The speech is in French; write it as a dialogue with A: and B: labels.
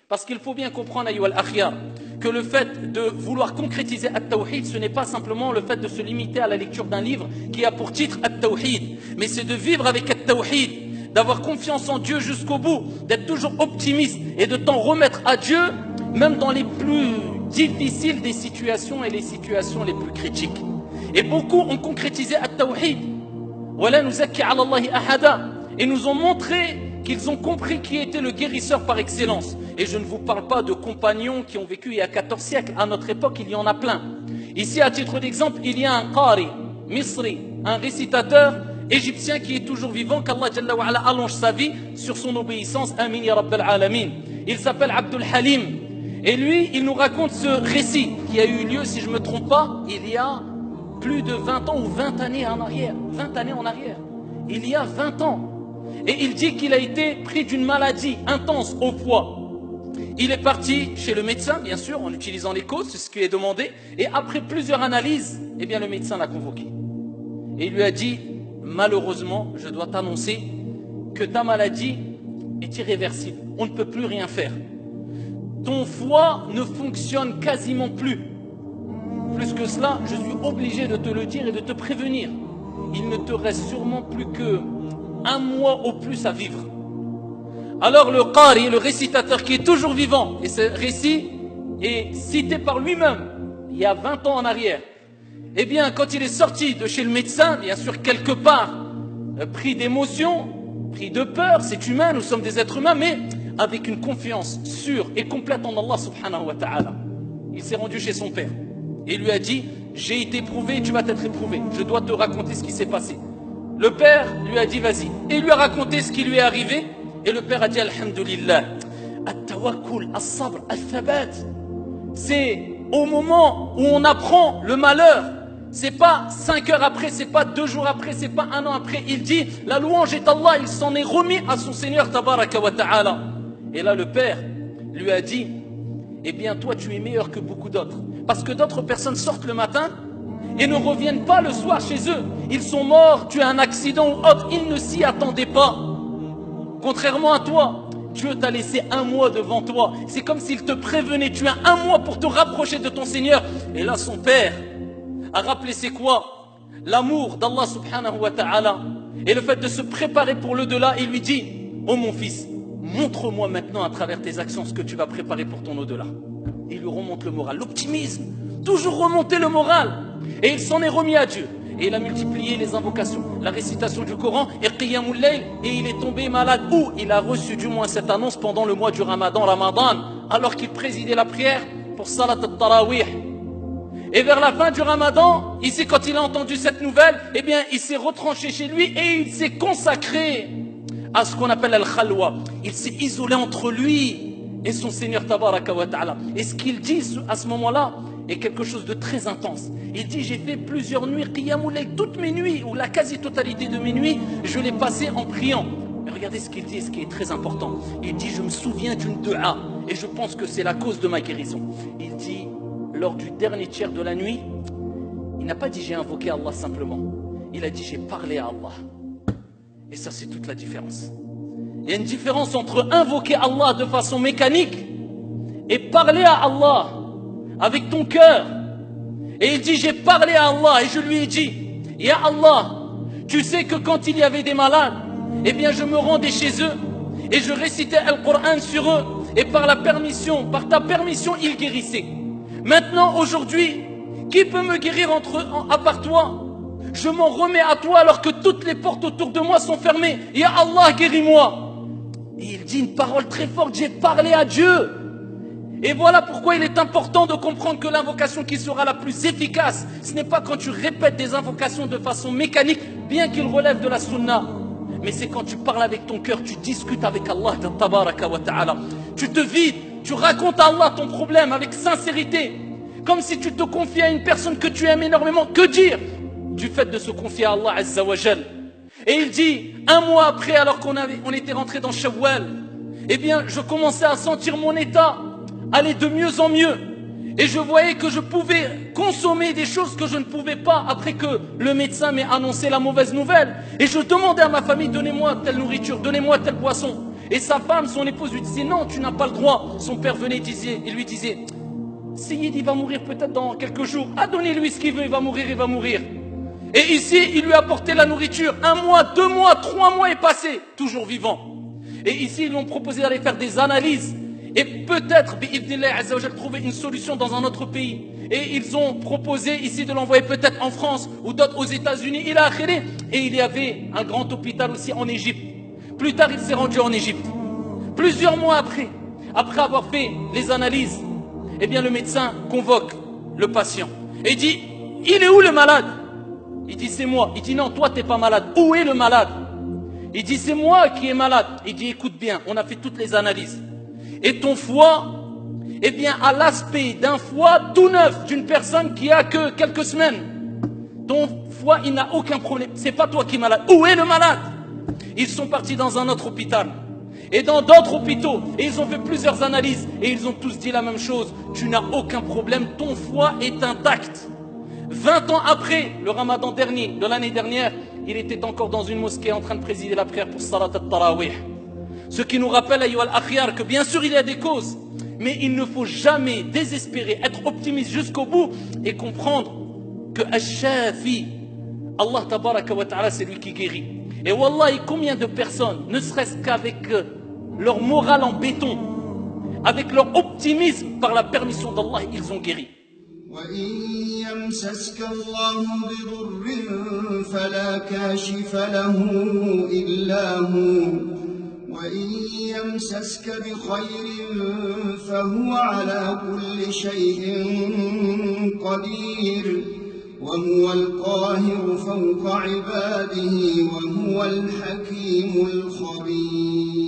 A: Parce qu'il faut bien comprendre, ayyuhal akhyar, que le fait de vouloir concrétiser At-Tawhid, ce n'est pas simplement le fait de se limiter à la lecture d'un livre qui a pour titre At-Tawhid, mais c'est de vivre avec At-Tawhid, d'avoir confiance en Dieu jusqu'au bout, d'être toujours optimiste et de t'en remettre à Dieu, même dans les plus difficiles des situations et les situations les plus critiques. Et beaucoup ont concrétisé At-Tawhid, wala nuzakki ala Allahi ahada, et nous ont montré qu'ils ont compris qui était le guérisseur par excellence. Et je ne vous parle pas de compagnons qui ont vécu il y a 14 siècles. À notre époque, il y en a plein. Ici, à titre d'exemple, il y a un qari, misri, un récitateur égyptien qui est toujours vivant, qu'Allah Jalla wa Ala allonge sa vie sur son obéissance. Amin ya Rabbal Alamin. Il s'appelle Abdul Halim. Et lui, il nous raconte ce récit qui a eu lieu, si je ne me trompe pas, il y a plus de 20 ans ou 20 années en arrière. 20 années en arrière. Il y a 20 ans. Et il dit qu'il a été pris d'une maladie intense au foie. Il est parti chez le médecin, bien sûr, en utilisant les causes, c'est ce qui est demandé. Et après plusieurs analyses, eh bien, le médecin l'a convoqué. Et il lui a dit, malheureusement, je dois t'annoncer que ta maladie est irréversible. On ne peut plus rien faire. Ton foie ne fonctionne quasiment plus. Plus que cela, je suis obligé de te le dire et de te prévenir. Il ne te reste sûrement plus que 1 mois au plus à vivre. Alors le qari, le récitateur qui est toujours vivant, et ce récit est cité par lui-même il y a 20 ans en arrière, eh bien quand il est sorti de chez le médecin, bien sûr quelque part, pris d'émotion, pris de peur, c'est humain, nous sommes des êtres humains, mais avec une confiance sûre et complète en Allah subhanahu wa ta'ala, il s'est rendu chez son père et lui a dit, j'ai été éprouvé, tu vas être éprouvé, je dois te raconter ce qui s'est passé. Le père lui a dit, vas-y, et il lui a raconté ce qui lui est arrivé. Et le père a dit, alhamdulillah, at-tawakkul, as-sabr, al-thabat. C'est au moment où on apprend le malheur. C'est pas 5 heures après, c'est pas 2 jours après, c'est pas 1 an après. Il dit, la louange est Allah, il s'en est remis à son Seigneur, tabaraka wa ta'ala. Et là, le père lui a dit, eh bien, toi, tu es meilleur que beaucoup d'autres. Parce que d'autres personnes sortent le matin et ne reviennent pas le soir chez eux. Ils sont morts, tu as un accident ou autre, ils ne s'y attendaient pas. Contrairement à toi, Dieu t'a laissé 1 mois devant toi. C'est comme s'il te prévenait, tu as 1 mois pour te rapprocher de ton Seigneur. Et là, son père a rappelé c'est quoi? L'amour d'Allah subhanahu wa ta'ala. Et le fait de se préparer pour l'au-delà, il lui dit, oh mon fils, montre-moi maintenant à travers tes actions ce que tu vas préparer pour ton au-delà. Et il lui remonte le moral, l'optimisme, toujours remonter le moral. Et il s'en est remis à Dieu. Et il a multiplié les invocations, la récitation du Coran et Qiyamul Layl. Et il est tombé malade. Ou il a reçu du moins cette annonce pendant le mois du Ramadan, alors qu'il présidait la prière pour Salat al-Tarawih. Et vers la fin du Ramadan, ici quand il a entendu cette nouvelle, eh bien il s'est retranché chez lui et il s'est consacré à ce qu'on appelle al-Khalwa. Il s'est isolé entre lui et son Seigneur Tabaraka wa Ta'ala. Et ce qu'il dit à ce moment-là est quelque chose de très intense. Il dit, j'ai fait plusieurs nuits, Qiyamul Layl, toutes mes nuits, ou la quasi-totalité de mes nuits, je l'ai passé en priant. Mais regardez ce qu'il dit, ce qui est très important. Il dit, je me souviens d'une dua, et je pense que c'est la cause de ma guérison. Il dit, lors du dernier tiers de la nuit, il n'a pas dit, j'ai invoqué Allah simplement. Il a dit, j'ai parlé à Allah. Et ça, c'est toute la différence. Il y a une différence entre invoquer Allah de façon mécanique et parler à Allah avec ton cœur. Et il dit, j'ai parlé à Allah et je lui ai dit, Ya Allah, tu sais que quand il y avait des malades, eh bien je me rendais chez eux et je récitais le Coran sur eux et par ta permission, ils guérissaient. Maintenant, aujourd'hui, qui peut me guérir à part toi? Je m'en remets à toi alors que toutes les portes autour de moi sont fermées. Ya Allah, guéris-moi. Et il dit une parole très forte, j'ai parlé à Dieu. Et voilà pourquoi il est important de comprendre que l'invocation qui sera la plus efficace, ce n'est pas quand tu répètes des invocations de façon mécanique, bien qu'ils relèvent de la sunna, mais c'est quand tu parles avec ton cœur, tu discutes avec Allah, tabaraka wa ta'ala. Tu te vides, tu racontes à Allah ton problème avec sincérité, comme si tu te confiais à une personne que tu aimes énormément. Que dire du fait de se confier à Allah Azza wa Jal? Et il dit, 1 mois après, alors qu'on était rentré dans Shawwal, eh bien, je commençais à sentir mon état aller de mieux en mieux. Et je voyais que je pouvais consommer des choses que je ne pouvais pas après que le médecin m'ait annoncé la mauvaise nouvelle. Et je demandais à ma famille, donnez-moi telle nourriture, donnez-moi telle boisson. Et sa femme, son épouse lui disait non, tu n'as pas le droit. Son père venait et lui disait Sayyid, il va mourir peut-être dans quelques jours. Ah, donnez-lui ce qu'il veut, il va mourir, il va mourir. Et ici, il lui a apporté la nourriture. 1 mois, 2 mois, 3 mois est passé, toujours vivant. Et ici, ils lui ont proposé d'aller faire des analyses. Et peut-être, bi'idhnillah azza wa jal, trouver une solution dans un autre pays. Et ils ont proposé ici de l'envoyer peut-être en France ou d'autres aux États-Unis. Il a akhiré. Et il y avait un grand hôpital aussi en Égypte. Plus tard, il s'est rendu en Égypte. Plusieurs mois après avoir fait les analyses, eh bien le médecin convoque le patient. Et il dit, il est où le malade? Il dit, c'est moi. Il dit, non, toi, t'es pas malade. Où est le malade? Il dit, c'est moi qui est malade. Il dit, écoute bien, on a fait toutes les analyses. Et ton foie, eh bien, a l'aspect d'un foie tout neuf, d'une personne qui a que quelques semaines. Ton foie, il n'a aucun problème. C'est pas toi qui es malade. Où est le malade? Ils sont partis dans un autre hôpital. Et dans d'autres hôpitaux. Et ils ont fait plusieurs analyses. Et ils ont tous dit la même chose. Tu n'as aucun problème. Ton foie est intact. 20 ans après, le ramadan dernier, de l'année dernière, il était encore dans une mosquée en train de présider la prière pour Salat al-Tarawih. Ce qui nous rappelle, ayyuha al-akhyar, que bien sûr il y a des causes, mais il ne faut jamais désespérer, être optimiste jusqu'au bout et comprendre que Ash-Shafi, Allah tabaraka wa ta'ala, c'est lui qui guérit. Et wallahi, combien de personnes, ne serait-ce qu'avec leur morale en béton, avec leur optimisme, par la permission d'Allah, ils ont guéri.
B: وإن يمسسك الله بضر فلا كاشف له إلا هو وإن يمسسك بخير فهو على كل شيء قدير وهو القاهر فوق عباده وهو الحكيم الخبير